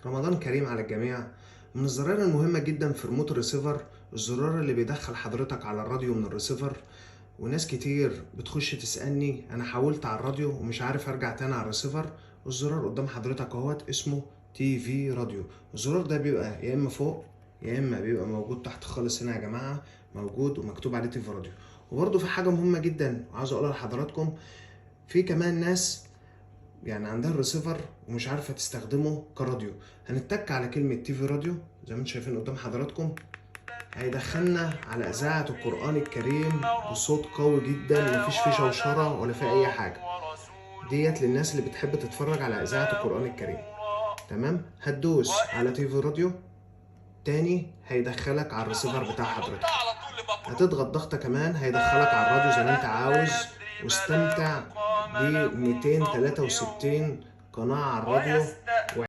رمضان كريم على الجميع. من الزراير المهمة جدا في ريموت الريسيفر الزرار اللي بيدخل حضرتك على الراديو من الريسيفر. وناس كتير بتخش تسألني أنا حاولت على الراديو ومش عارف أرجع تاني على الريسيفر. الزرار قدام حضرتك اهوت اسمه تي في راديو. الزرار ده بيبقى يا إما فوق يا إما بيبقى موجود تحت خالص هنا يا جماعة، موجود ومكتوب عليه تي في راديو. وبرضه في حاجة مهمة جدا عاوز أقولها لحضراتكم، في كمان ناس يعني عندها الريسيفر ومش عارفه تستخدمه كراديو. هنتك على كلمه تي في راديو زي ما انتم شايفين قدام حضراتكم، هيدخلنا على اذاعه القران الكريم بصوت قوي جدا، مفيش فيه شوشره ولا فيه اي حاجه. ديت للناس اللي بتحب تتفرج على اذاعه القران الكريم. تمام، هتدوس على تي في راديو تاني هيدخلك على الريسيفر بتاع حضرتك. هتضغط ضغطة كمان هيدخلك على الراديو زي ما انت عاوز، واستمتع ب 263 قناة على الراديو.